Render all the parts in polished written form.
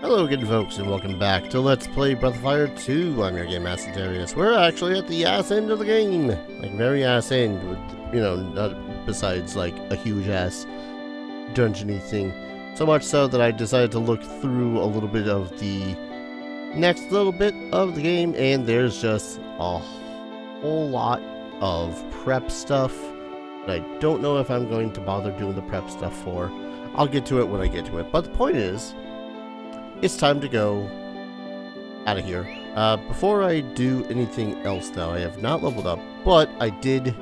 Hello again folks and welcome back to Let's Play Breath of Fire 2. I'm your Game Master Darius. We're actually at the ass end of the game. Like very ass end with, not besides like a huge ass dungeony thing. So much so that I decided to look through a little bit of the next little bit of the game, and there's just a whole lot of prep stuff that I don't know if I'm going to bother doing the prep stuff for. I'll get to it when I get to it. But the point is, it's time to go out of here. Before I do anything else though, I have not leveled up, but I did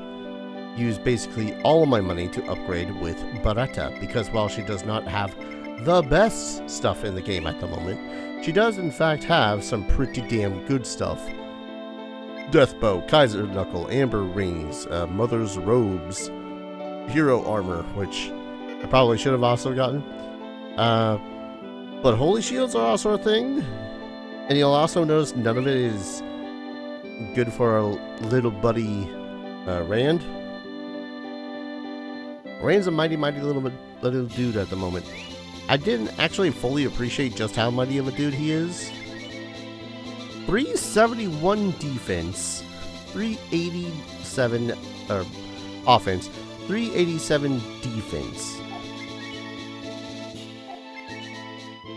use basically all of my money to upgrade with Beretta, because while she does not have the best stuff in the game at the moment, she does in fact have some pretty damn good stuff. Deathbow, Kaiser Knuckle, Amber Rings, Mother's Robes, Hero Armor, which I probably should have also gotten. But Holy Shields are also a thing, and you'll also notice none of it is good for our little buddy Rand. Rand's a mighty little dude at the moment. I didn't actually fully appreciate just how mighty of a dude he is. 371 defense, 387 offense, 387 defense.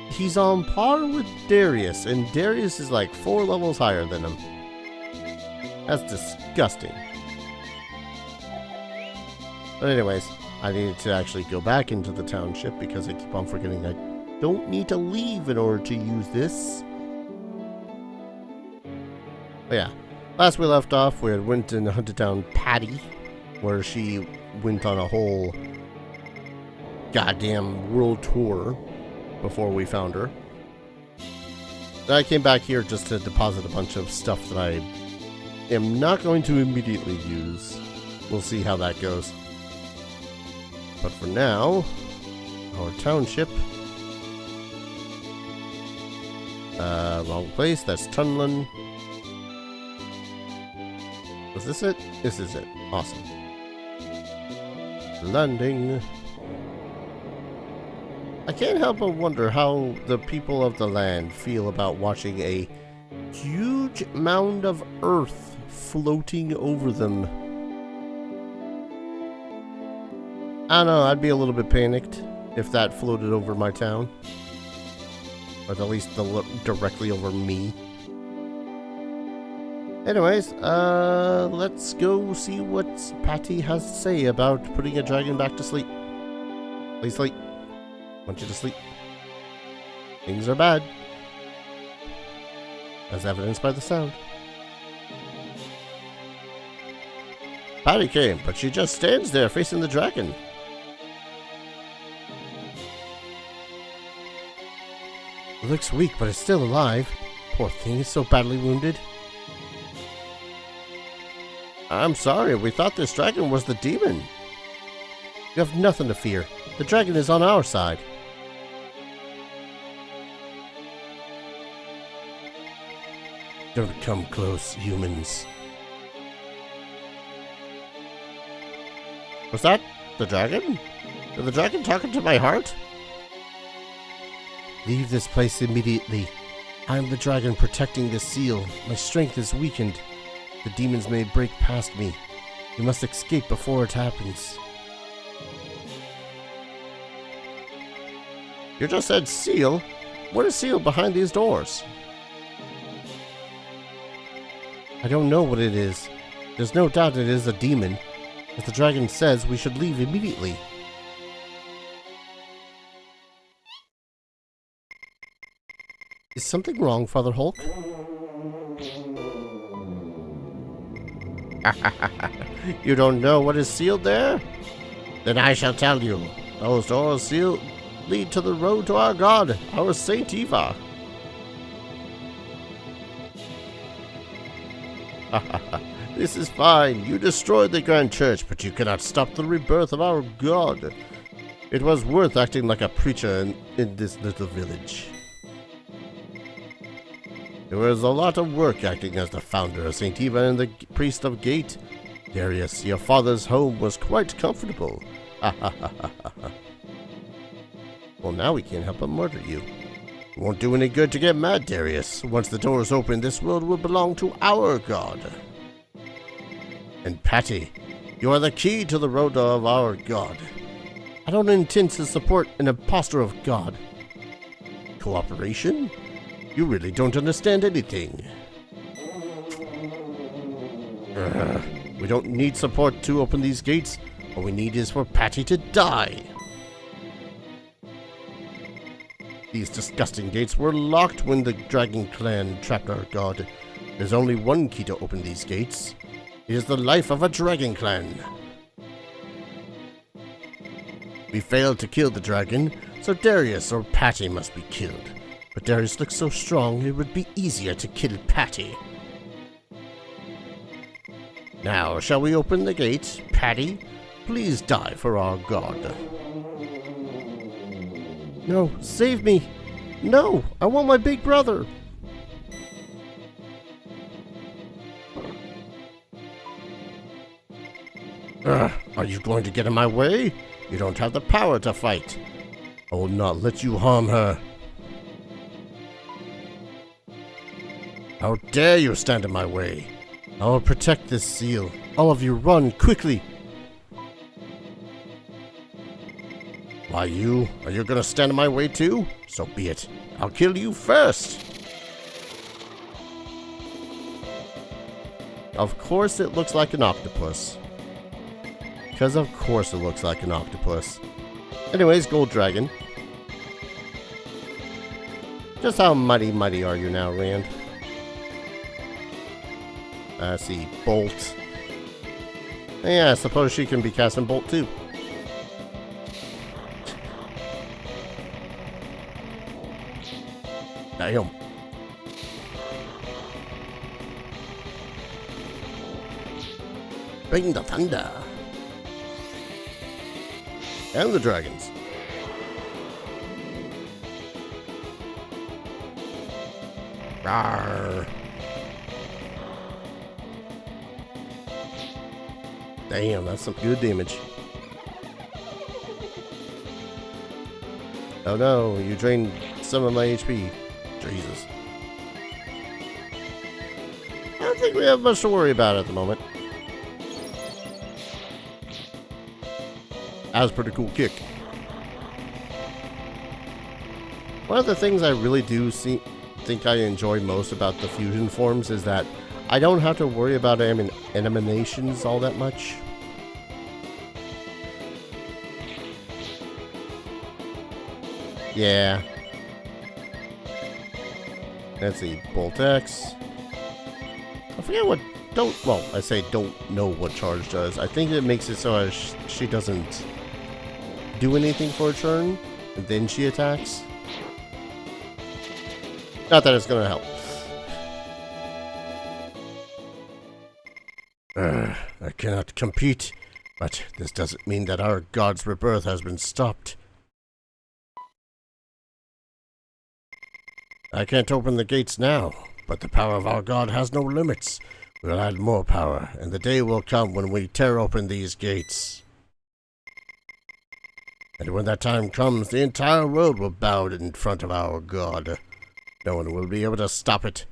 He's on par with Darius, and Darius is like 4 levels higher than him. That's disgusting. But anyways, I needed to actually go back into the township because I keep on forgetting I don't need to leave in order to use this. But yeah, last we left off, we had went and hunted down Patty, where she went on a whole goddamn world tour before we found her. Then I came back here just to deposit a bunch of stuff that I am not going to immediately use. We'll see how that goes. But for now, our township. Wrong place. That's Tunlin. Was this it? This is it. Awesome. Landing. I can't help but wonder how the people of the land feel about watching a huge mound of earth floating over them. I don't know, I'd be a little bit panicked if that floated over my town. Or at least directly over me. Anyways, let's go see what Patty has to say about putting a dragon back to sleep. Please sleep. I want you to sleep. Things are bad, as evidenced by the sound. Patty came, but she just stands there facing the dragon. It looks weak, but it's still alive. Poor thing is so badly wounded. I'm sorry, we thought this dragon was the demon. You have nothing to fear. The dragon is on our side. Don't come close, humans. Was that the dragon? Did the dragon talk into my heart? Leave this place immediately. I am the dragon protecting this seal. My strength is weakened. The demons may break past me. You must escape before it happens. You just said seal? What is sealed behind these doors? I don't know what it is. There's no doubt it is a demon. As the dragon says, we should leave immediately. Is something wrong, Father Hulk? You don't know what is sealed there? Then I shall tell you. Those doors lead to the road to our god, our Saint Eva. This is fine. You destroyed the Grand Church, but you cannot stop the rebirth of our god. It was worth acting like a preacher in this little village. There was a lot of work acting as the founder of St. Eva and the priest of Gate. Darius, your father's home was quite comfortable. Well, now we can't help but murder you. It won't do any good to get mad, Darius. Once the doors open, this world will belong to our god. And Patty, you are the key to the road of our god. I don't intend to support an impostor of god. Cooperation? You really don't understand anything. We don't need support to open these gates. All we need is for Patty to die. These disgusting gates were locked when the Dragon Clan trapped our god. There's only one key to open these gates. It is the life of a Dragon Clan. We failed to kill the dragon, so Darius or Patty must be killed. But Darius looks so strong, it would be easier to kill Patty. Now, shall we open the gates? Patty, please die for our god. No, save me! No, I want my big brother! Are you going to get in my way? You don't have the power to fight. I will not let you harm her. How dare you stand in my way? I will protect this seal. All of you run, quickly! Why you? Are you gonna stand in my way too? So be it. I'll kill you first! Of course it looks like an octopus. Because of course it looks like an octopus. Anyways, Gold Dragon. Just how mighty are you now, Rand? I see Bolt. Yeah, I suppose she can be casting Bolt too. Damn. Bring the thunder. And the dragons. Rawr. Damn, that's some good damage. Oh no, you drained some of my HP. Jesus. I don't think we have much to worry about at the moment. That was a pretty cool kick. One of the things I really do think I enjoy most about the fusion forms is that I don't have to worry about animations all that much. Yeah. Let's see, Bolt X. I forget what I say don't know what charge does. I think it makes it so she doesn't do anything for a turn, and then she attacks. Not that it's gonna help. I cannot compete, but this doesn't mean that our god's rebirth has been stopped. I can't open the gates now, but the power of our god has no limits. We'll add more power, and the day will come when we tear open these gates. And when that time comes, the entire world will bow in front of our god. No one will be able to stop it.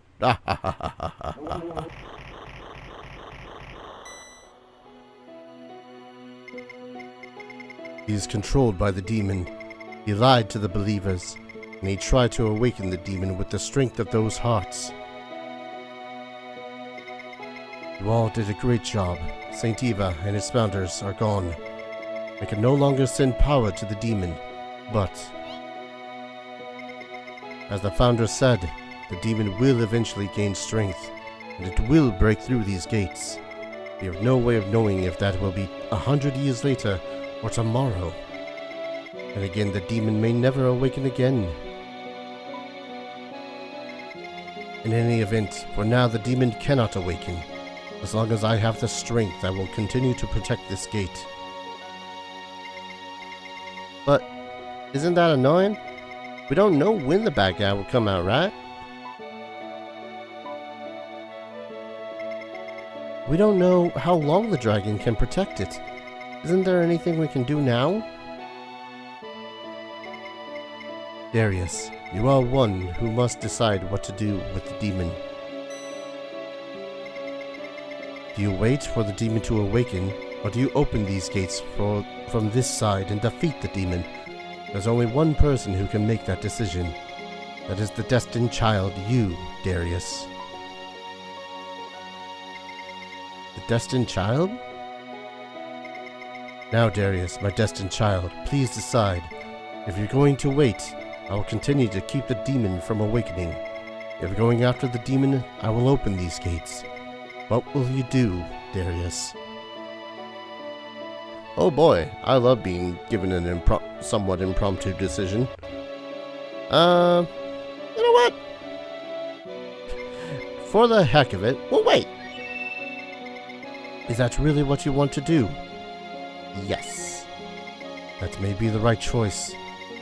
He is controlled by the demon. He lied to the believers, and he tried to awaken the demon with the strength of those hearts. You all did a great job. Saint Eva and its founders are gone. They can no longer send power to the demon, but as the founder said, the demon will eventually gain strength, and it will break through these gates. We have no way of knowing if that will be 100 years later or tomorrow. And again, the demon may never awaken again. In any event, for now the demon cannot awaken. As long as I have the strength, I will continue to protect this gate. But isn't that annoying? We don't know when the bad guy will come out, right? We don't know how long the dragon can protect it. Isn't there anything we can do now? Darius, you are one who must decide what to do with the demon. Do you wait for the demon to awaken, or do you open these gates from this side and defeat the demon? There's only one person who can make that decision. That is the destined child, you, Darius. The destined child? Now, Darius, my destined child, please decide. If you're going to wait, I will continue to keep the demon from awakening. If you're going after the demon, I will open these gates. What will you do, Darius? Oh boy, I love being given an somewhat impromptu decision. You know what? For the heck of it, we'll wait. Is that really what you want to do? Yes. That may be the right choice.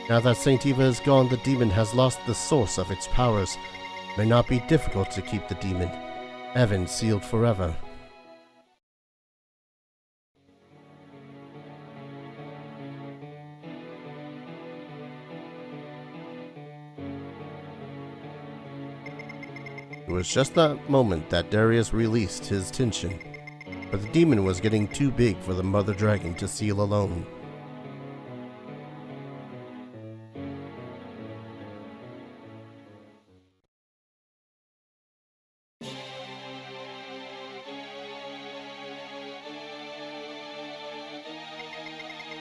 Now that Saint Eva is gone, the demon has lost the source of its powers. It may not be difficult to keep the demon. Heaven sealed forever. It was just that moment that Darius released his tension, but the demon was getting too big for the mother dragon to seal alone.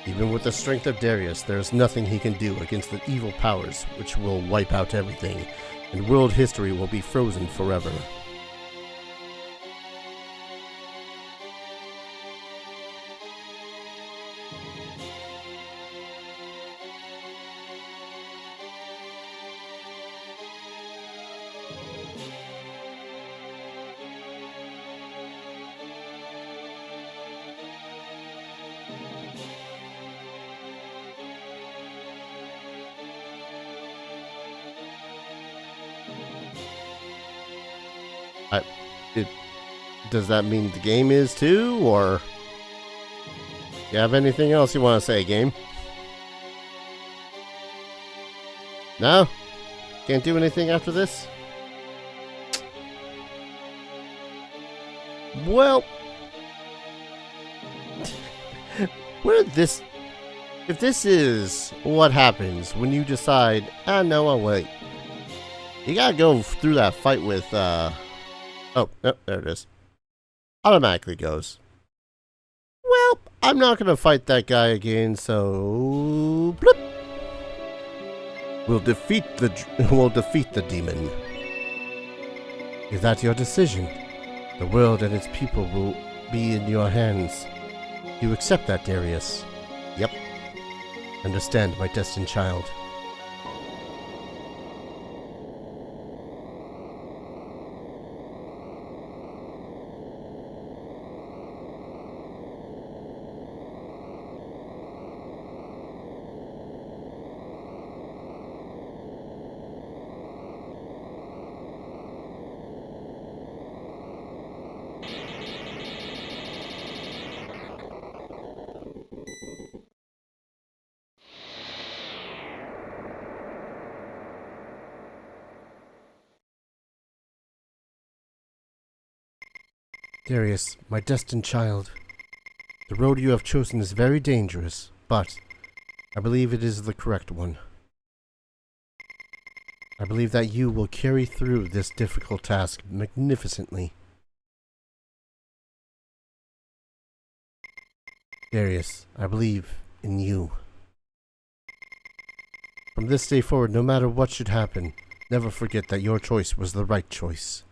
Even with the strength of Darius, there is nothing he can do against the evil powers which will wipe out everything, and world history will be frozen forever. Does that mean the game is too, or you have anything else you want to say, game? No? Can't do anything after this? Well, if this is what happens when you decide, no, I'll wait. You gotta go through that fight with, oh, there it is. Automatically goes. Well, I'm not gonna fight that guy again, so bloop. We'll defeat the demon. Is that your decision? The world and its people will be in your hands. Do you accept that, Darius? Yep. Understand, my destined child. Darius, my destined child. The road you have chosen is very dangerous, but I believe it is the correct one. I believe that you will carry through this difficult task magnificently. Darius, I believe in you. From this day forward, no matter what should happen, never forget that your choice was the right choice.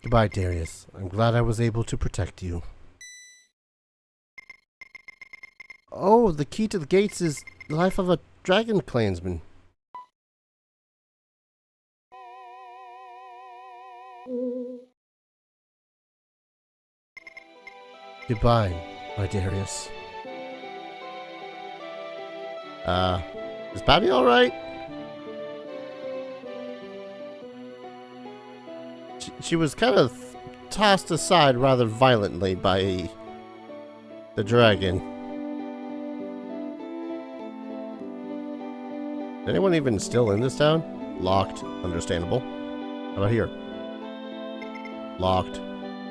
Goodbye, Darius. I'm glad I was able to protect you. Oh, the key to the gates is the life of a dragon clansman. Goodbye, my Darius. Is Patty alright? She was kind of tossed aside rather violently by the dragon. Anyone even still in this town? Locked. Understandable. How about here? Locked.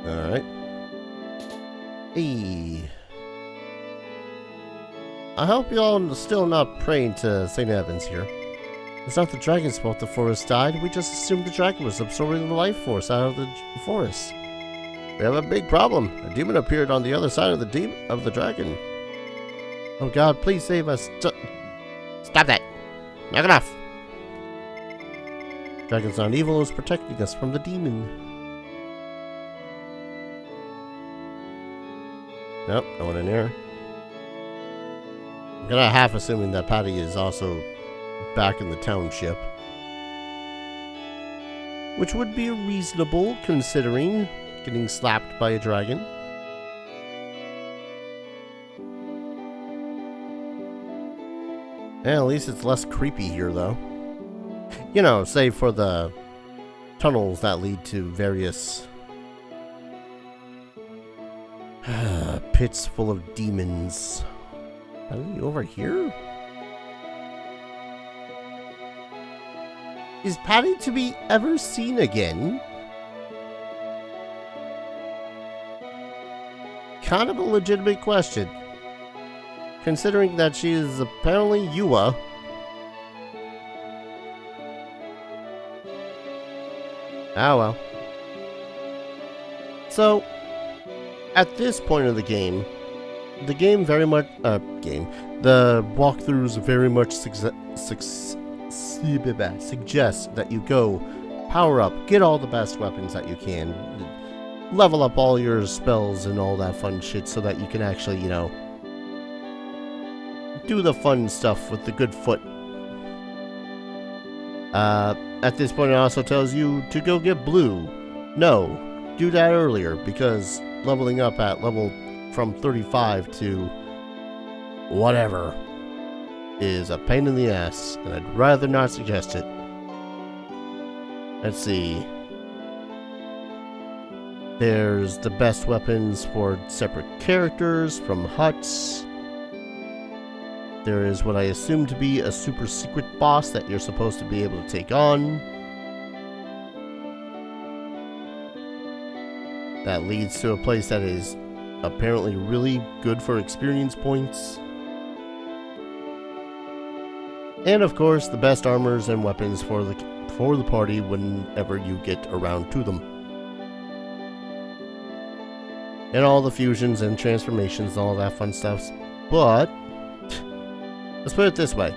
Alright. Hey. I hope y'all still not praying to St. Evans here. It's not the dragon's fault the forest died. We just assumed the dragon was absorbing the life force out of the forest. We have a big problem. A demon appeared on the other side of the dragon. Oh God, please save us. Stop that. Knock it off. Dragon's not evil, it's protecting us from the demon. Nope, no one in here. I'm gonna half assuming that Patty is also back in the township. Which would be reasonable considering getting slapped by a dragon. Yeah, at least it's less creepy here, though. You know, save for the tunnels that lead to various pits full of demons. Are they over here? Is Patty to be ever seen again? Kind of a legitimate question. Considering that she is apparently Yua. Ah well. So, at this point of the game very much, the walkthroughs very much suggest that you go power up, get all the best weapons that you can, level up all your spells and all that fun shit so that you can actually, you know, do the fun stuff with the good foot. At this point it also tells you to go get blue. No, do that earlier because leveling up at level from 35 to whatever is a pain in the ass, and I'd rather not suggest it. Let's see. There's the best weapons for separate characters from huts. There is what I assume to be a super secret boss that you're supposed to be able to take on. That leads to a place that is apparently really good for experience points. And of course, the best armors and weapons for the party whenever you get around to them. And all the fusions and transformations and all that fun stuff. But let's put it this way.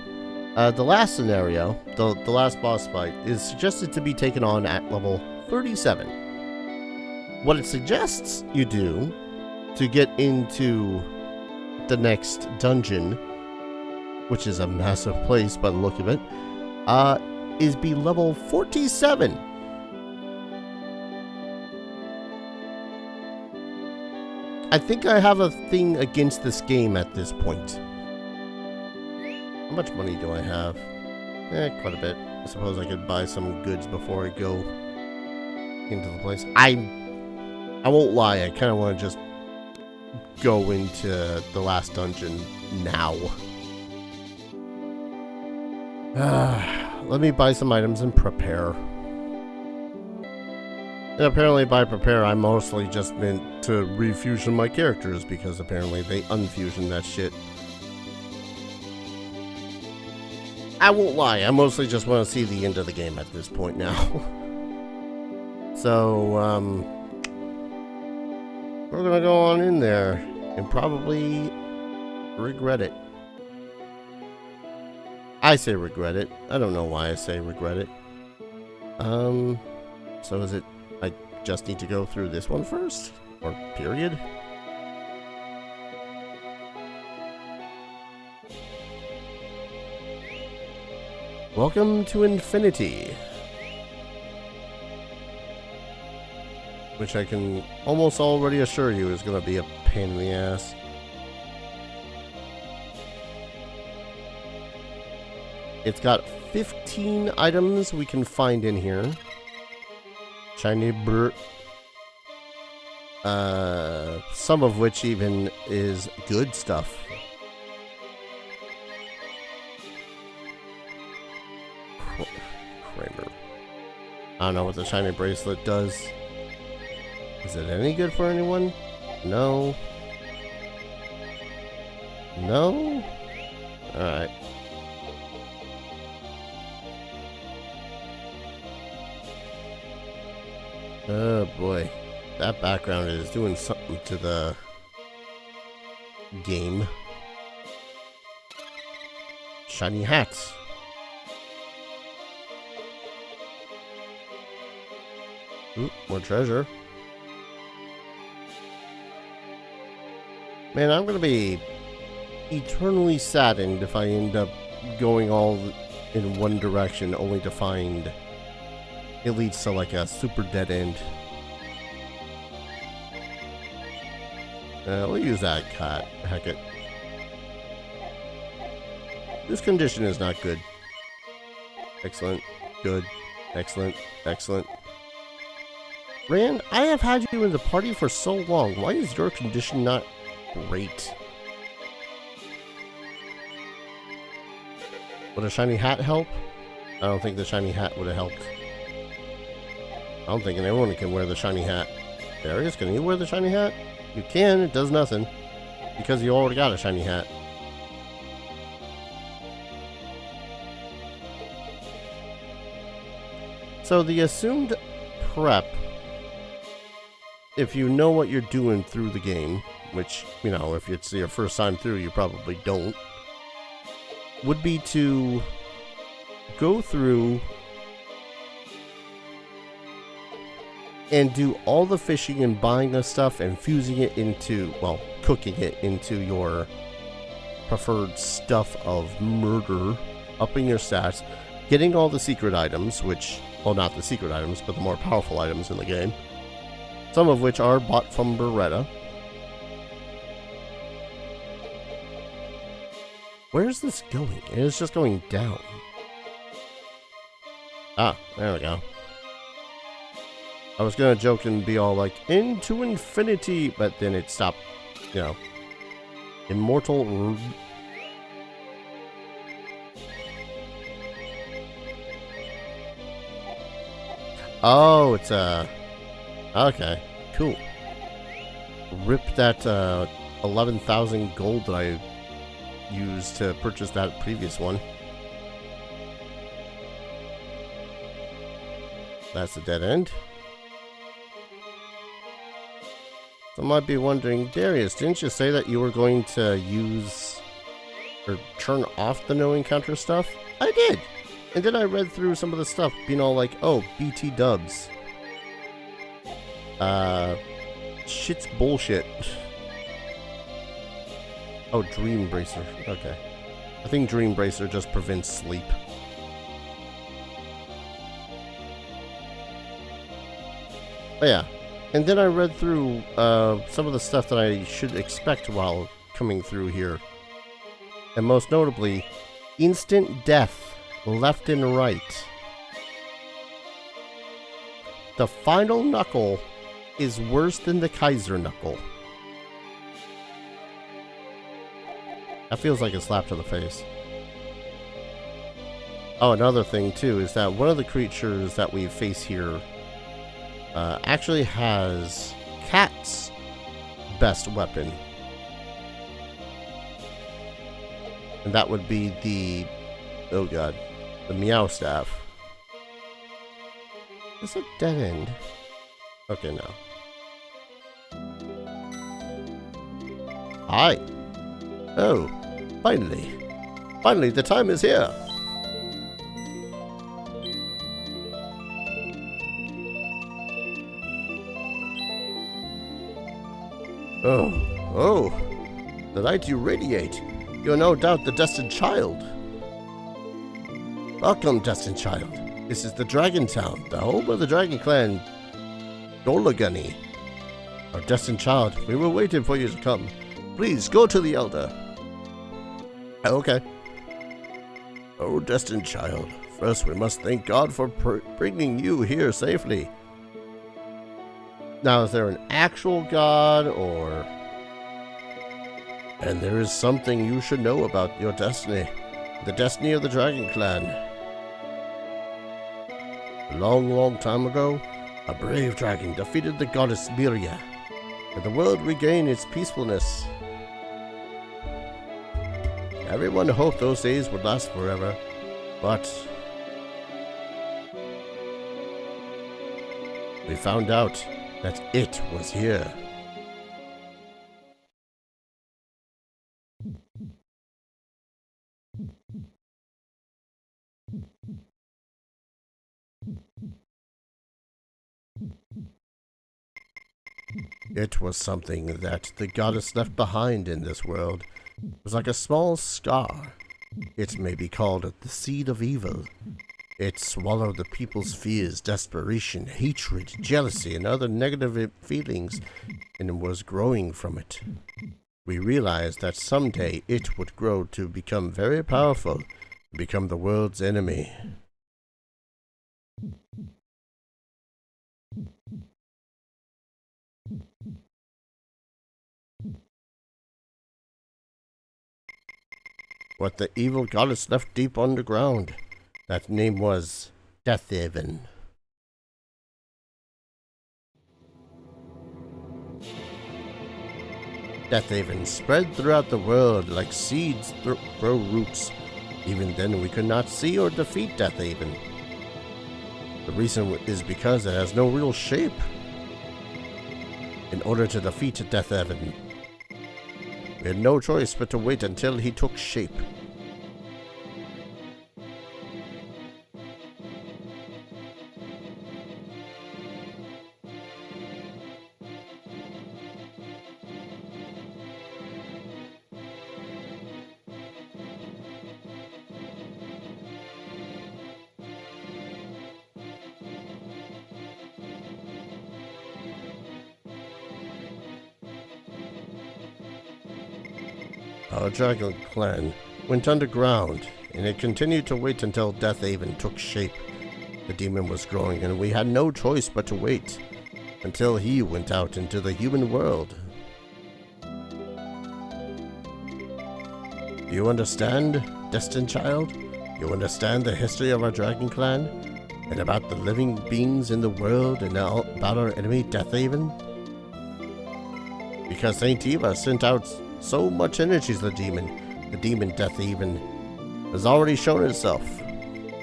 The last scenario, the last boss fight, is suggested to be taken on at level 37. What it suggests you do to get into the next dungeon, which is a massive place by the look of it, is be level 47. I think I have a thing against this game at this point. How much money do I have? Quite a bit. I suppose I could buy some goods before I go into the place. I won't lie, I kind of want to just go into the last dungeon now. Let me buy some items and prepare. And apparently by prepare, I mostly just meant to refusion my characters because apparently they unfusion that shit. I won't lie, I mostly just want to see the end of the game at this point now. So, we're gonna go on in there and probably regret it. I say regret it. I don't know why I say regret it. So is it I just need to go through this one first? Or period? Welcome to Infinity. Which I can almost already assure you is going to be a pain in the ass. It's got 15 items we can find in here. Shiny brr. Some of which even is good stuff. Kramer. I don't know what the shiny bracelet does. Is it any good for anyone? No. No? Alright. Oh boy. That background is doing something to the game. Shiny hats. Ooh, more treasure. Man, I'm gonna be eternally saddened if I end up going all in one direction only to find it leads to like a super dead end. We'll use that cat. Heck it. This condition is not good. Excellent. Good. Excellent. Excellent. Rand, I have had you in the party for so long. Why is your condition not great? Would a shiny hat help? I don't think the shiny hat would have helped. I don't think anyone can wear the shiny hat. Darius, can you wear the shiny hat? You can, it does nothing. Because you already got a shiny hat. So the assumed prep, if you know what you're doing through the game, which, you know, if it's your first time through, you probably don't, would be to go through and do all the fishing and buying the stuff and fusing it into, well, cooking it into your preferred stuff of murder, upping your stats, getting all the secret items, which, well, not the secret items, but the more powerful items in the game, some of which are bought from Beretta. Where is this going? It is just going down. Ah, there we go. I was gonna joke and be all like, into infinity, but then it stopped, you know. Immortal. Oh, it's okay, cool. Rip that 11,000 gold that I used to purchase that previous one. That's a dead end. Some might be wondering, Darius, didn't you say that you were going to use or turn off the no encounter stuff? I did. And then I read through some of the stuff, being all like, oh, BT dubs. Shit's bullshit. Oh, Dream Bracer. Okay. I think Dream Bracer just prevents sleep. But yeah. And then I read through some of the stuff that I should expect while coming through here. And most notably, instant death, left and right. The final knuckle is worse than the Kaiser knuckle. That feels like a slap to the face. Oh, another thing too is that one of the creatures that we face here actually has Cat's best weapon. And that would be the, oh god, the Meow Staff. Is it dead end? Okay, no. Hi. Oh, finally. Finally, the time is here. Oh, the light you radiate. You're no doubt the destined child. Welcome, destined child. This is the Dragon Town, the home of the Dragon Clan Dolagani. Our destined child, we were waiting for you to come. Please, go to the Elder. Okay. Oh, destined child, first we must thank God for bringing you here safely. Now, is there an actual god, or... And there is something you should know about your destiny. The destiny of the Dragon Clan. A long, long time ago, a brave dragon defeated the goddess Miria, and the world regained its peacefulness. Everyone hoped those days would last forever, but we found out that it was here. It was something that the goddess left behind in this world. It was like a small scar. It may be called the seed of evil. It swallowed the people's fears, desperation, hatred, jealousy, and other negative feelings, and was growing from it. We realized that someday it would grow to become very powerful, and become the world's enemy. What the evil goddess left deep underground. That name was Deathhaven. Deathhaven spread throughout the world like seeds grow roots. Even then we could not see or defeat Deathhaven. The reason is because it has no real shape. In order to defeat Deathhaven, we had no choice but to wait until he took shape. Our Dragon Clan went underground, and it continued to wait until Deathhaven took shape. The demon was growing, and we had no choice but to wait until he went out into the human world. Do you understand, Destined Child? You understand the history of our Dragon Clan? And about the living beings in the world and about our enemy Deathhaven? Because Saint Eva sent out so much energy to the demon Deathhaven has already shown itself.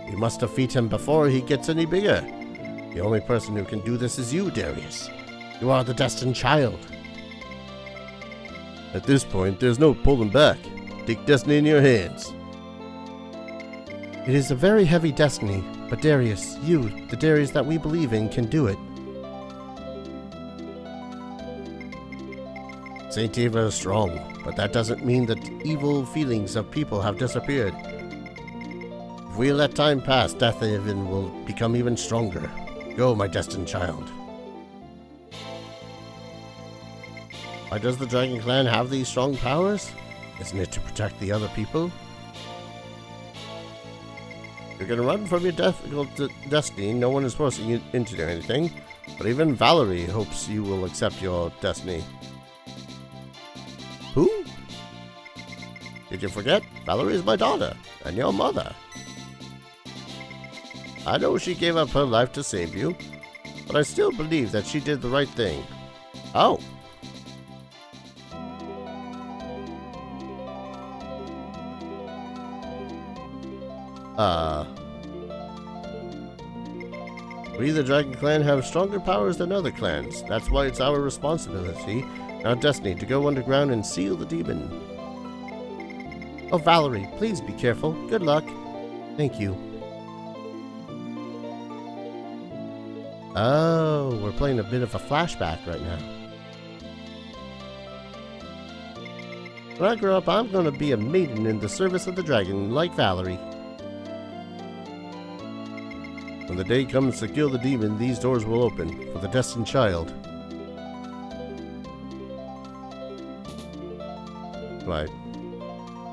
We must defeat him before he gets any bigger. The only person who can do this is you, Darius. You are the Destined Child. At this point, there's no pulling back. Take destiny in your hands. It is a very heavy destiny, but Darius, you, the Darius that we believe in, can do it. Saint Eva is strong, but that doesn't mean that evil feelings of people have disappeared. If we let time pass, Deathhaven will become even stronger. Go, my Destined Child. Why does the Dragon Clan have these strong powers? Isn't it to protect the other people? You're gonna run from your destiny. No one is forcing you into anything, but even Valerie hopes you will accept your destiny. Who? Did you forget? Valerie is my daughter, and your mother. I know she gave up her life to save you, but I still believe that she did the right thing. Oh. We, the Dragon Clan, have stronger powers than other clans. That's why it's our responsibility, our destiny, to go underground and seal the demon. Oh, Valerie, please be careful. Good luck. Thank you. Oh, we're playing a bit of a flashback right now. When I grow up, I'm going to be a maiden in the service of the dragon, like Valerie. When the day comes to kill the demon, these doors will open for the Destined Child. Do I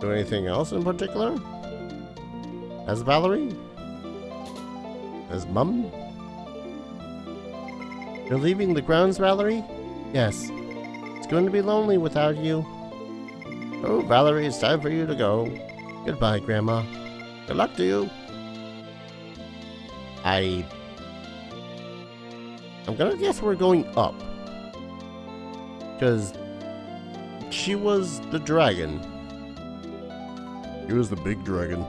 do anything else in particular? As Valerie? As Mum? You're leaving the grounds, Valerie? Yes. It's going to be lonely without you. Oh, Valerie, it's time for you to go. Goodbye, Grandma. Good luck to you. I'm gonna guess we're going up. Because she was the dragon. He was the big dragon.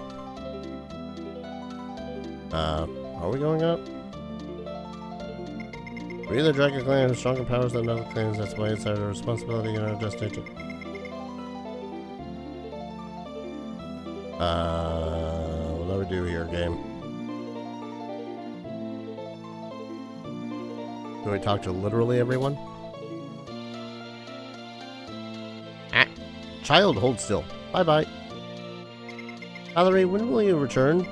Are we going up? We, the Dragon Clan, have stronger powers than other clans. That's why it's our responsibility and our destination. What do we do here, game? Do we talk to literally everyone? Ah. Child, hold still. Bye-bye. Valerie, when will you return?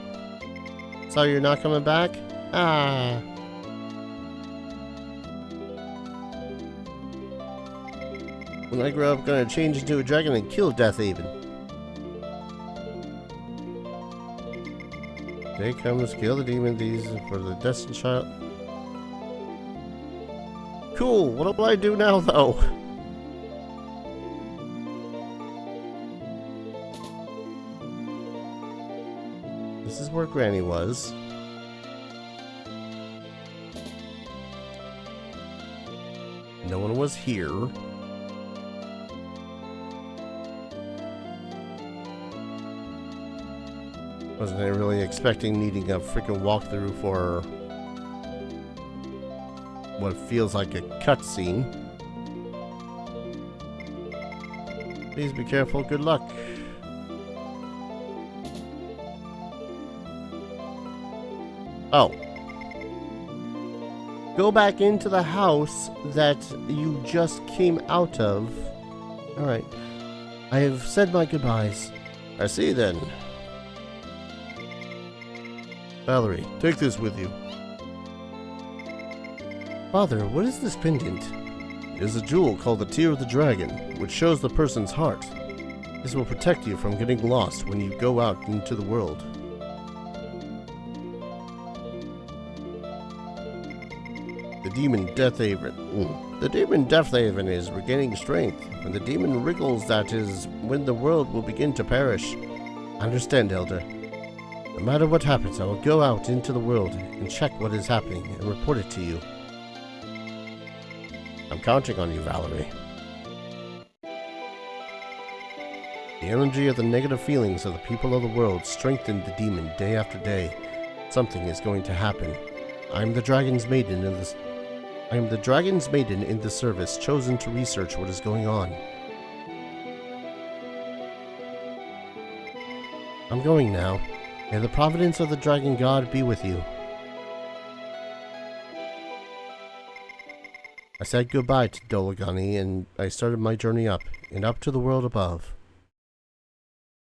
So you're not coming back? Ah. When I grow up, I'm gonna change into a dragon and kill Deathhaven. Day comes, kill the demon. These for the destined child. Cool. What do I do now, though? This is where Granny was. No one was here. Wasn't I really expecting needing a freaking walkthrough for what feels like a cutscene. Please be careful. Good luck. Oh. Go back into the house that you just came out of. Alright. I have said my goodbyes. I see then. Valerie, take this with you. Father, what is this pendant? It is a jewel called the Tear of the Dragon, which shows the person's heart. This will protect you from getting lost when you go out into the world. The demon Deathhaven. The demon Deathhaven is regaining strength, and the demon wriggles that is when the world will begin to perish. Understand, Elder. No matter what happens, I will go out into the world and check what is happening and report it to you. I'm counting on you, Valerie. The energy of the negative feelings of the people of the world strengthened the demon day after day. Something is going to happen. I am the Dragon's Maiden in the service, chosen to research what is going on. I'm going now. May the providence of the Dragon God be with you. I said goodbye to Dolagani, and I started my journey up, and up to the world above.